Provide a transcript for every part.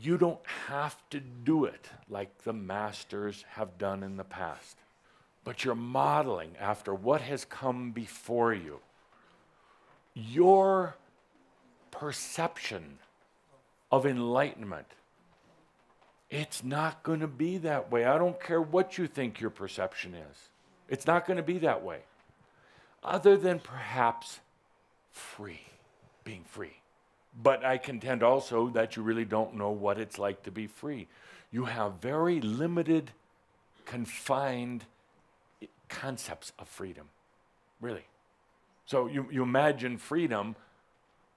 You don't have to do it like the masters have done in the past, but you're modeling after what has come before you. Your perception of enlightenment, it's not going to be that way. I don't care what you think your perception is. It's not going to be that way. Other than perhaps free, being free. But I contend also that you really don't know what it's like to be free. You have very limited, confined concepts of freedom, really. So you imagine freedom,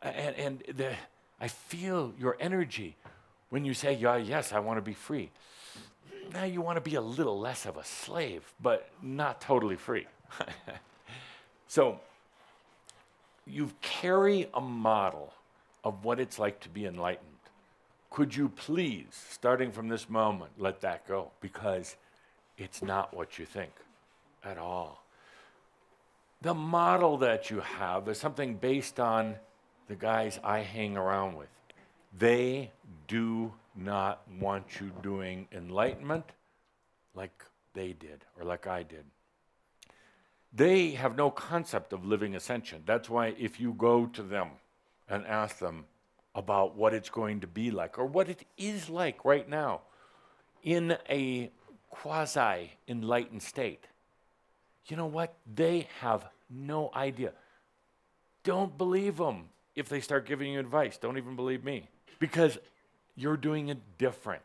and I feel your energy when you say, yeah, yes, I want to be free. Now you want to be a little less of a slave, but not totally free. So you carry a model of what it's like to be enlightened. Could you please, starting from this moment, let that go? Because it's not what you think at all. The model that you have is something based on the guys I hang around with. They do not want you doing enlightenment like they did or like I did. They have no concept of living ascension. That's why if you go to them and ask them about what it's going to be like or what it is like right now in a quasi-enlightened state, you know what? They have no idea. Don't believe them if they start giving you advice. Don't even believe me, because you're doing it different.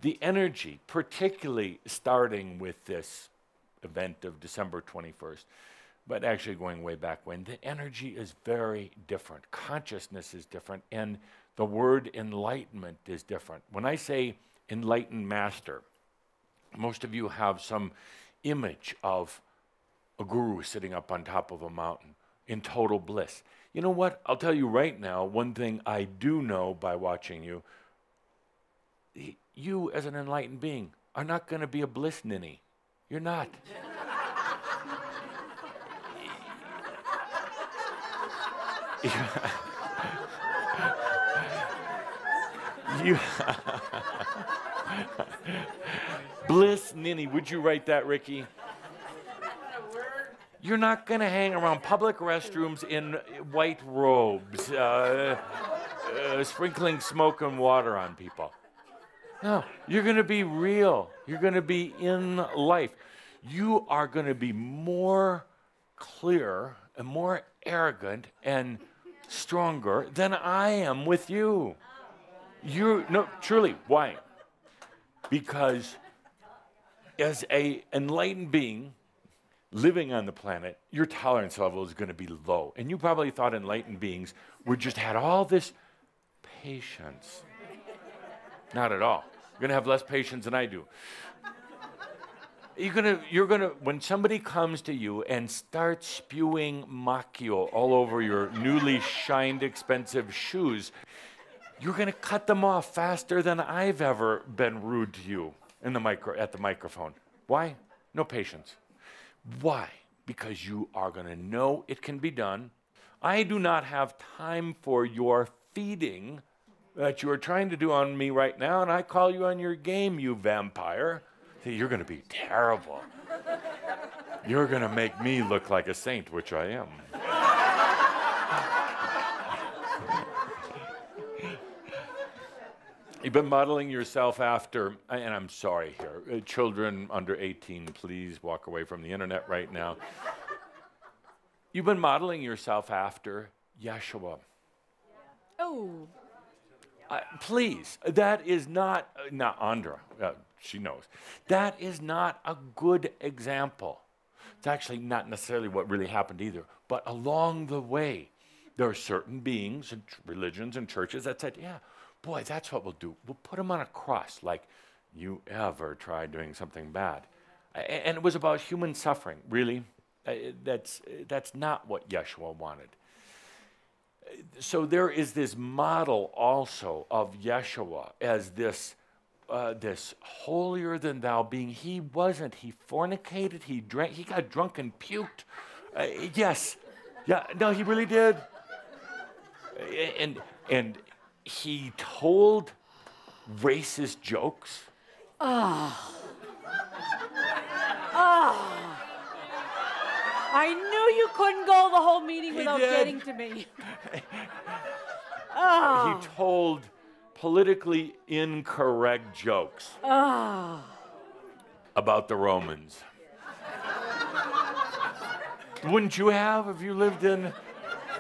The energy, particularly starting with this event of December 21st, but actually going way back when, the energy is very different. Consciousness is different, and the word enlightenment is different. When I say enlightened master, most of you have some image of a guru sitting up on top of a mountain in total bliss. You know what? I'll tell you right now, one thing I do know by watching you, you as an enlightened being are not going to be a bliss ninny. You're not. You bliss ninny. Would you write that, Ricky? You're not going to hang around public restrooms in white robes, sprinkling smoke and water on people. No, you're going to be real. You're going to be in life. You are going to be more clear and more arrogant and stronger than I am with you. No, truly, why? Because as an enlightened being living on the planet, your tolerance level is going to be low. And you probably thought enlightened beings would just had all this patience. Not at all. You're going to have less patience than I do. You're gonna, when somebody comes to you and starts spewing macchio all over your newly shined expensive shoes, you're going to cut them off faster than I've ever been rude to you at the microphone. Why? No patience. Why? Because you are going to know it can be done. I do not have time for your feeding that you are trying to do on me right now, and I call you on your game, you vampire. See, you're going to be terrible. You're going to make me look like a saint, which I am. You've been modeling yourself after, and I'm sorry here, children under 18, please walk away from the internet right now. You've been modeling yourself after Yeshua. Oh. Please, that is not Andra, she knows. That is not a good example. It's actually not necessarily what really happened either. But along the way, there are certain beings and religions and churches that said, yeah, boy, that's what we'll do. We'll put them on a cross like you ever tried doing something bad. And it was about human suffering, really. That's not what Yeshua wanted. So there is this model also of Yeshua as this holier than thou being. He wasn't. He fornicated. He drank. He got drunk and puked. Yes. Yeah. No, he really did. And he told racist jokes. I knew you couldn't go the whole meeting without did. getting to me. He told politically incorrect jokes about the Romans. Wouldn't you have if you lived in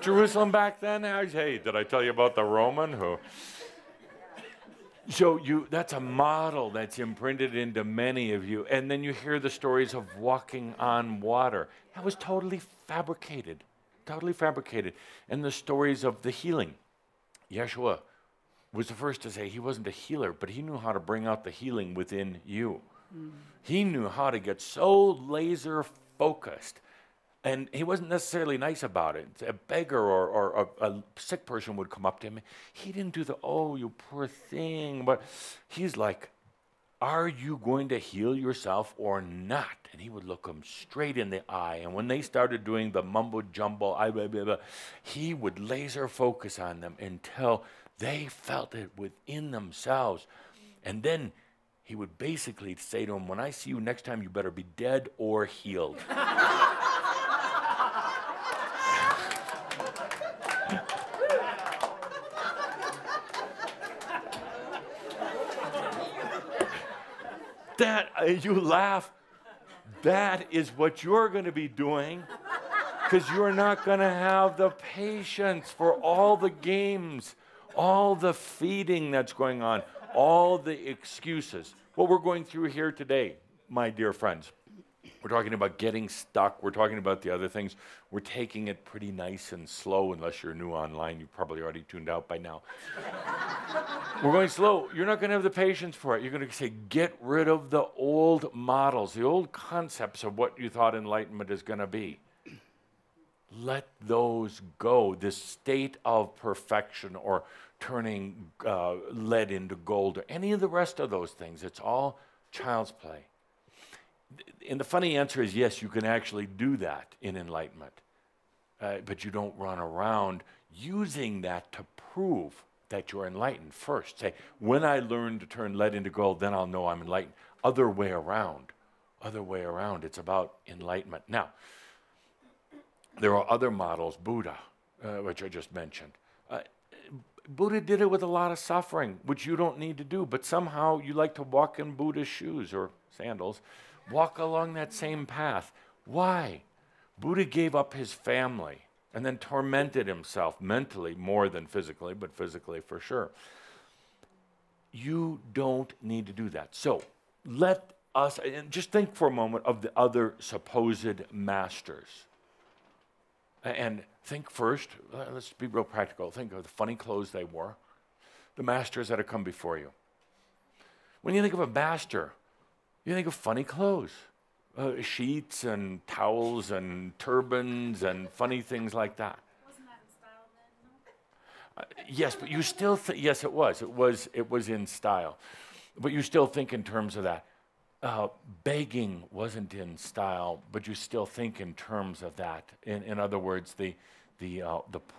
Jerusalem back then? Hey, did I tell you about the Roman who? So that's a model that's imprinted into many of you. And then you hear the stories of walking on water. That was totally fabricated, totally fabricated. And the stories of the healing. Yeshua was the first to say he wasn't a healer, but he knew how to bring out the healing within you. He knew how to get so laser focused. And he wasn't necessarily nice about it. A beggar or a sick person would come up to him. He didn't do the, oh, you poor thing. But he's like, are you going to heal yourself or not? And he would look them straight in the eye. And when they started doing the mumbo jumbo, he would laser focus on them until they felt it within themselves. And then he would basically say to them, when I see you next time, you better be dead or healed. You laugh. That is what you're going to be doing, because you're not going to have the patience for all the games, all the feeding that's going on, all the excuses. What we're going through here today, my dear friends, we're talking about getting stuck. We're talking about the other things. We're taking it pretty nice and slow. Unless you're new online, you probably already tuned out by now. We're going slow. You're not going to have the patience for it. You're going to say, get rid of the old models, the old concepts of what you thought enlightenment is going to be. Let those go. This state of perfection or turning lead into gold or any of the rest of those things, it's all child's play. And the funny answer is yes, you can actually do that in enlightenment. But you don't run around using that to prove that you're enlightened first. Say, when I learn to turn lead into gold, then I'll know I'm enlightened. Other way around. Other way around. It's about enlightenment. Now, there are other models, Buddha, which I just mentioned. Buddha did it with a lot of suffering, which you don't need to do, but somehow you like to walk in Buddha's shoes or sandals, walk along that same path. Why? Buddha gave up his family and then tormented himself mentally more than physically, but physically for sure. You don't need to do that. So let us, and just think for a moment of the other supposed masters. And think first, let's be real practical, think of the funny clothes they wore, the masters that have come before you. When you think of a master, you think of funny clothes, sheets and towels and turbans and funny things like that. Wasn't that in style then? No? Yes, but you still think, yes, it was. It was in style. But you still think in terms of that. Begging wasn't in style, but you still think in terms of that. In other words, the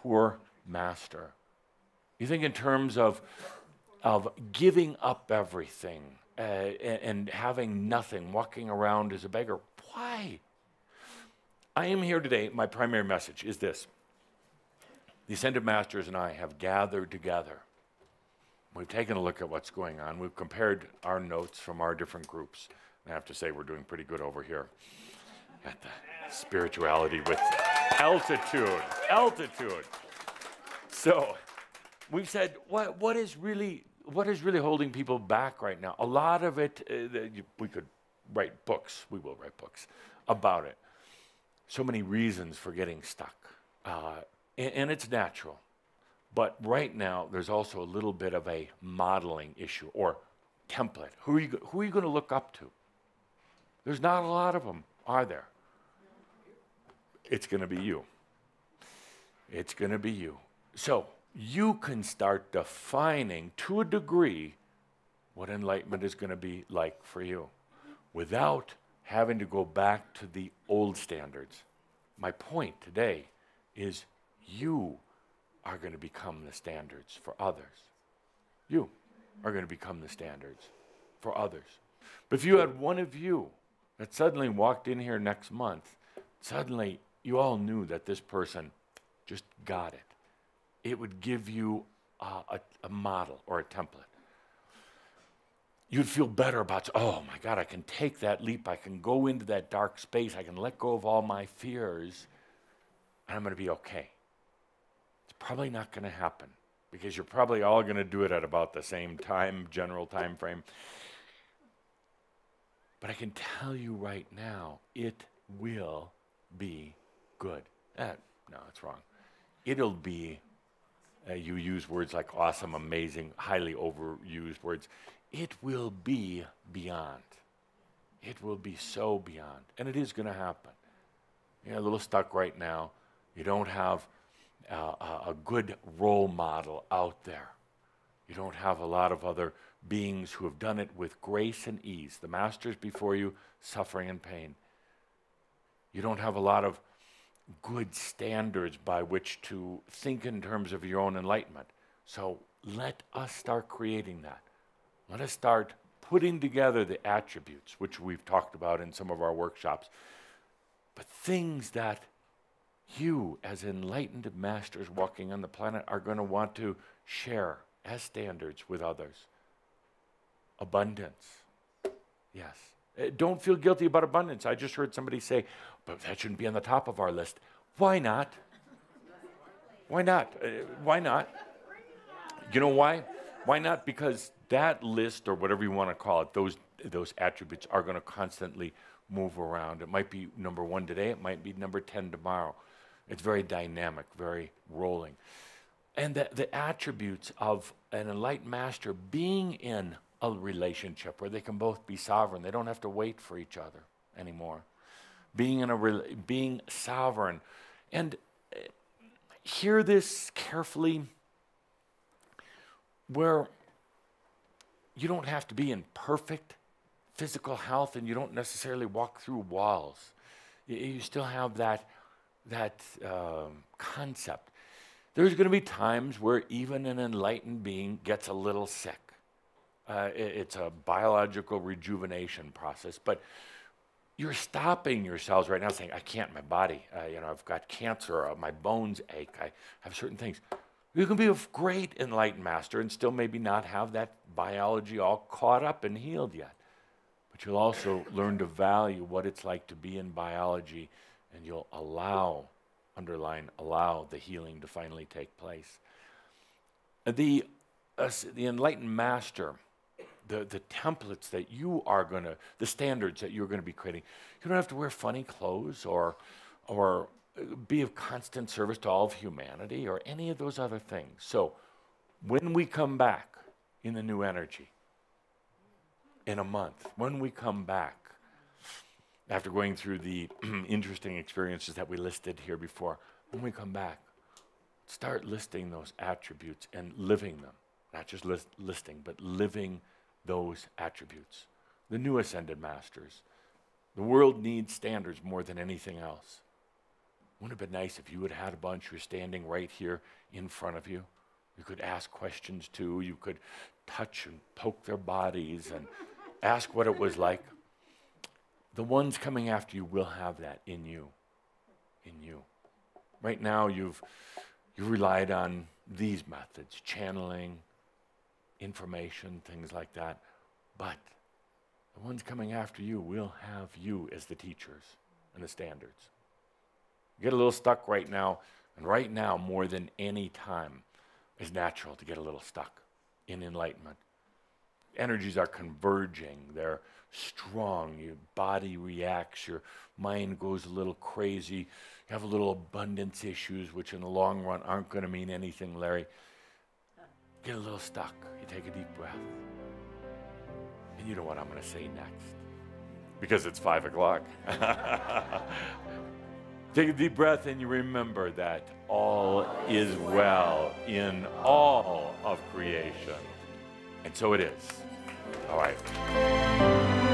poor master. You think in terms of giving up everything and having nothing, walking around as a beggar. Why? I am here today. My primary message is this. The Ascended Masters and I have gathered together. We've taken a look at what's going on. We've compared our notes from our different groups. I have to say we're doing pretty good over here at the spirituality with altitude. Altitude. So we've said, what is really holding people back right now? A lot of it, we could write books. We will write books about it. So many reasons for getting stuck. And it's natural. But right now, there's also a little bit of a modeling issue or template. Who are you going to look up to? There's not a lot of them, are there? It's going to be you. It's going to be you. So you can start defining, to a degree, what enlightenment is going to be like for you without having to go back to the old standards. My point today is you are going to become the standards for others. You. are going to become the standards for others. But if you had one of you that suddenly walked in here next month, suddenly you all knew that this person just got it. It would give you a model or a template. You'd feel better about, oh my God, I can take that leap. I can go into that dark space. I can let go of all my fears, and I'm going to be okay. It's probably not going to happen because you're probably all going to do it at about the same time, general time frame. But I can tell you right now, it will be good. No, that's wrong. It'll be, you use words like awesome, amazing, highly overused words. It will be beyond. It will be so beyond. And it is going to happen. You're a little stuck right now. You don't have a good role model out there. You don't have a lot of other beings who have done it with grace and ease. The masters before you, suffering and pain. You don't have a lot of good standards by which to think in terms of your own enlightenment. So let us start creating that. Let us start putting together the attributes, which we've talked about in some of our workshops, but things that you, as enlightened masters walking on the planet, are going to want to share as standards with others. Abundance. Yes. Don't feel guilty about abundance. I just heard somebody say, but that shouldn't be on the top of our list. Why not? Why not? Why not? You know why? Why not? Because that list, or whatever you want to call it, those attributes are going to constantly move around. It might be number 1 today. It might be number 10 tomorrow. It's very dynamic, very rolling. And the attributes of an enlightened master being in a relationship where they can both be sovereign. They don't have to wait for each other anymore. Being sovereign. And hear this carefully, where you don't have to be in perfect physical health and you don't necessarily walk through walls. You still have that concept. There's going to be times where even an enlightened being gets a little sick. It's a biological rejuvenation process, but you're stopping yourselves right now saying, I can't, my body, I've got cancer, my bones ache, I have certain things. You can be a great enlightened master and still maybe not have that biology all caught up and healed yet. But you'll also learn to value what it's like to be in biology, and you'll allow, underline, allow the healing to finally take place. The enlightened master, the templates that you are going to, the standards that you're going to be creating, you don't have to wear funny clothes or be of constant service to all of humanity or any of those other things. So when we come back in the new energy, in a month, when we come back, after going through the interesting experiences that we listed here before, when we come back, start listing those attributes and living them. Not just listing, but living those attributes. The new ascended masters. The world needs standards more than anything else. Wouldn't it have been nice if you had had a bunch who were standing right here in front of you? You could ask questions to, you could touch and poke their bodies and ask what it was like. The ones coming after you will have that in you. In you. Right now you've relied on these methods, channeling, information, things like that. But the ones coming after you will have you as the teachers and the standards. You get a little stuck right now, and right now more than any time is natural to get a little stuck in enlightenment. Energies are converging, they're strong, your body reacts, your mind goes a little crazy, you have a little abundance issues, which in the long run aren't going to mean anything, Larry. Get a little stuck, you take a deep breath. And you know what I'm going to say next, because it's 5 o'clock. Take a deep breath and you remember that all is well in all of creation. And so it is. All right.